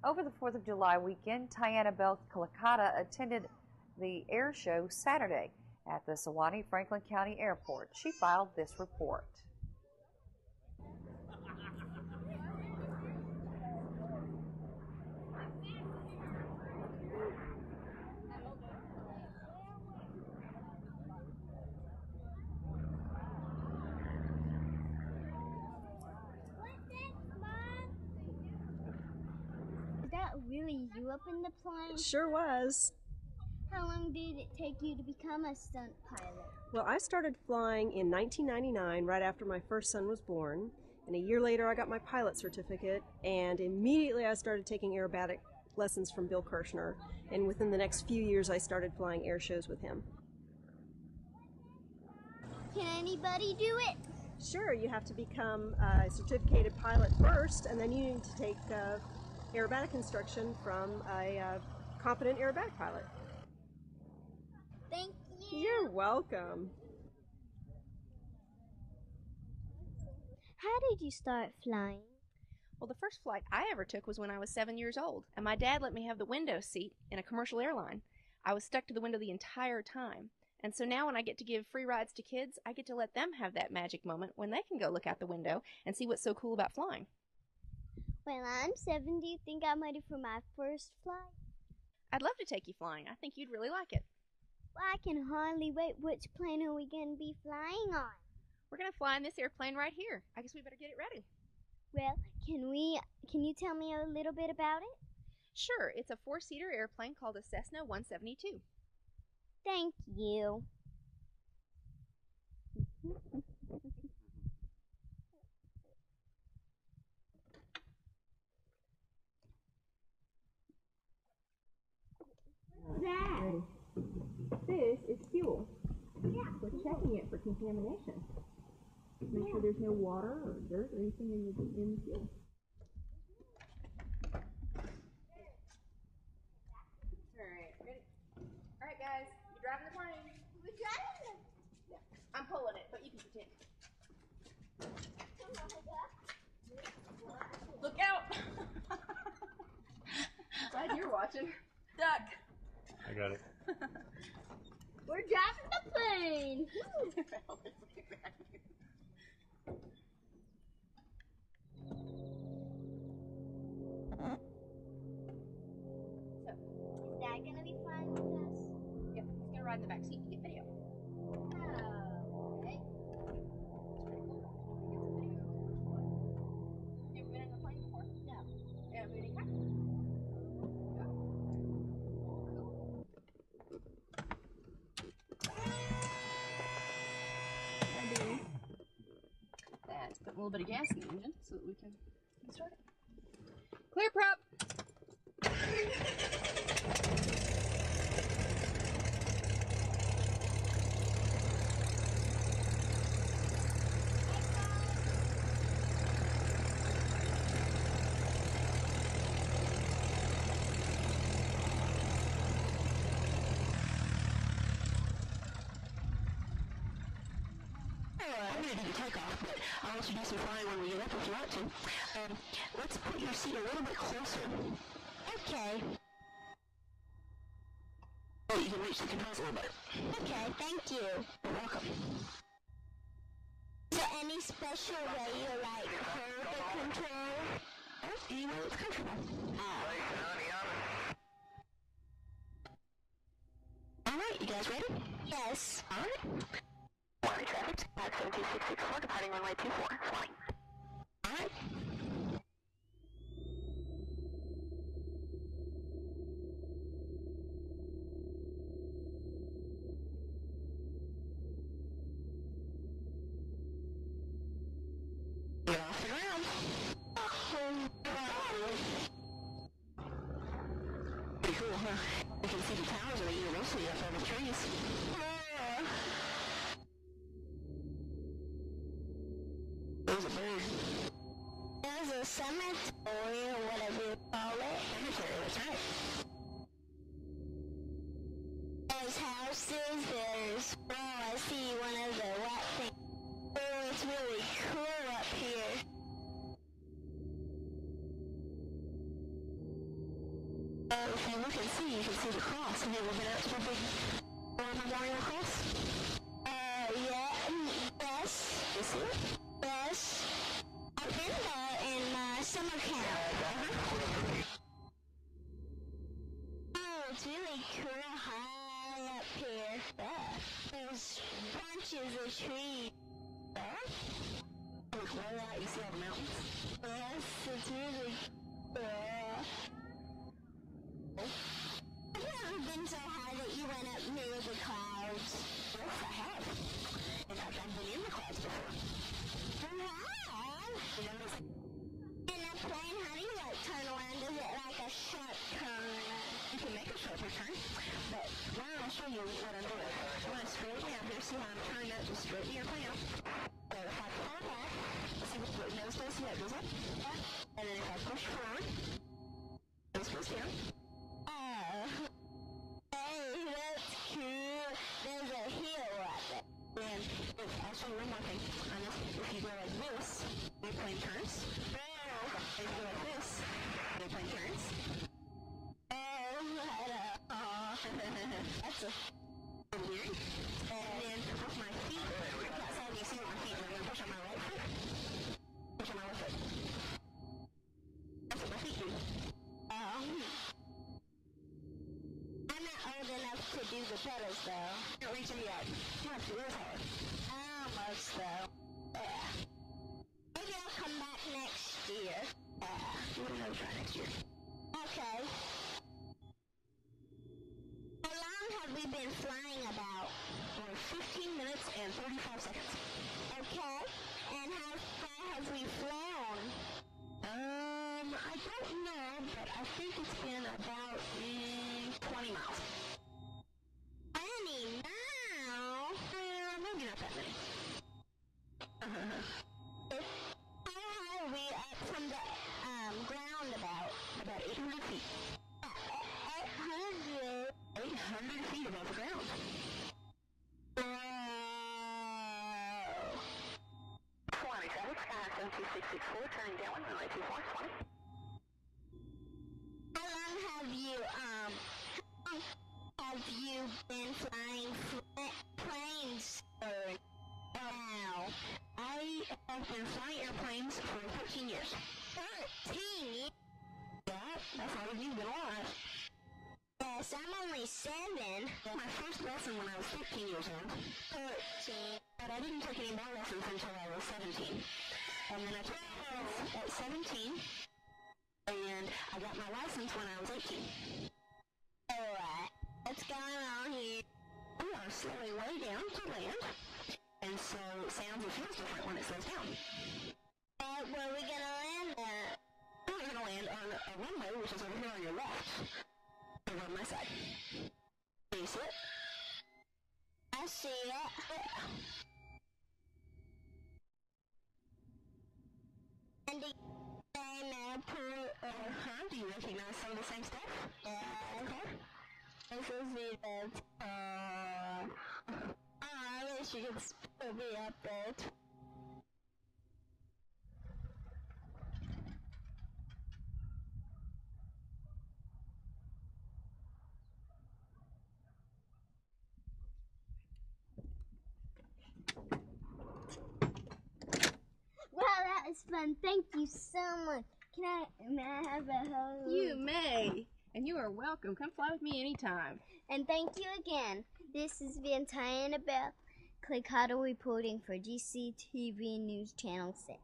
Over the 4th of July weekend, Tyanna Klekotta attended the Airshow Saturday at the Sewanee Franklin County Airport. She filed this report. Is that really you up in the plane? It sure was. How long did it take you to become a stunt pilot? Well, I started flying in 1999, right after my first son was born. And a year later, I got my pilot certificate. And immediately, I started taking aerobatic lessons from Bill Kirshner. And within the next few years, I started flying air shows with him. Can anybody do it? Sure, you have to become a certificated pilot first, and then you need to take aerobatic instruction from a competent aerobatic pilot. Thank you. You're welcome. How did you start flying? Well, the first flight I ever took was when I was 7 years old, and my dad let me have the window seat in a commercial airline. I was stuck to the window the entire time. And so now when I get to give free rides to kids, I get to let them have that magic moment when they can go look out the window and see what's so cool about flying. When I'm 7, do you think I'm ready for my first flight? I'd love to take you flying. I think you'd really like it. Well, I can hardly wait. Which plane are we going to be flying on? We're going to fly in this airplane right here. I guess we better get it ready. Well, can you tell me a little bit about it? Sure. It's a 4-seater airplane called a Cessna 172. Thank you. That? This is fuel. Yeah. We're checking it for contamination. Make sure there's no water or dirt or anything in the fuel. Alright, ready? Alright guys, you driving the plane? We're driving Yeah. I'm pulling it, but you can pretend. Look out! Glad you're watching. Duck! I got it. We're driving the plane! Is Dad gonna be flying with us? Yep, he's gonna ride in the back seat to get video. Oh, okay. It's pretty cool. Get some video. You ever been in a plane before? No. You ever been in a car? No. That's put a little bit of gas in the engine so that we can start it. Clear prop! I'm going to do the takeoff, but I'll also do some flying when we get up if you want to. Let's put your seat a little bit closer. Okay. Oh, you can reach the controls a little better. Okay, thank you. You're welcome. Is there any special way you like hold the control? Any way it's comfortable. Alright, you guys ready? Yes. Alright. Runway traffic, at 72664, departing runway 24, flying. Alright. You're off the ground. Pretty cool, huh? You can see the towers of the university up over the trees. There's a bird. There's a cemetery or whatever you call it. Cemetery, that's right. There's houses, there's, oh, I see one of the white things. Oh, it's really cool up here. If you look and see, you can see the cross. Have you ever been out to the big memorial cross? Yes. You see it? Yes. I've been there in summer camp. Oh, it's really cool high up here. There's bunches of trees. Look way out, you see all the mountains? Yes, it's really cool. Have you ever been so high that you went up near the clouds? Yes, I have. In fact, I've been in the clouds before. You have? You know, it's like, In a plane, how do you turn around? Is it like a sharp turn? you can make a sharper turn, but now I'll show you what I'm doing. I want to straighten out here, see how I'm turning up, just straighten your plane out. So if I pull back, see what the nose does, see how it goes up? And then if I push forward, nose goes down. Oh. Hey, that's cool. There's a hill up there. And I'll show you one more thing. If you go like this, your plane turns. If you go like this, your plane turns. That's a Little weird. And then with my feet, look outside and you see what my feet are. I'm going to push on my right foot. Push on my left foot. That's what my feet do. I'm not old enough to do the pedals though. Don't reach them yet. You have to do this hard. Almost though. Yeah. Maybe I'll come back next year. We're going to try next year. Okay. How long have we been flying about? For 15 minutes and 35 seconds. Okay. And how far have we flown? I don't know, but I think it's been about 20 miles. 20 miles? Maybe not that many. How high are we up from the ground about? About 800 feet. 800? 800 feet above the ground. Whoa. 20, so it's 72664, turning down 192.20. How long have you been flying planes for now? I have been flying airplanes for 13 years. 13? Yeah, that's how long you've been alive. Yes, I'm only 7. My first lesson when I was 13 years old. 13. But I didn't take any more lessons until I was 17. And then I took lessons at 17. And I got my license when I was 18. Alright, what's going on here? We are slowing way down to land. And so it sounds and feels different when it slows down. Where are we gonna land at? We're going to land on a runway, which is over here on your left. Over on my side. Can you see it? I see it. And the same airport. Do you recognize some of the same stuff? Yeah. This is the I wish you could still be up there. Wow, that was fun. Thank you so much. May I have a hug? You may. And you are welcome. Come fly with me anytime. And thank you again. This has been Tyanna Klekotta reporting for GCTV News Channel 6.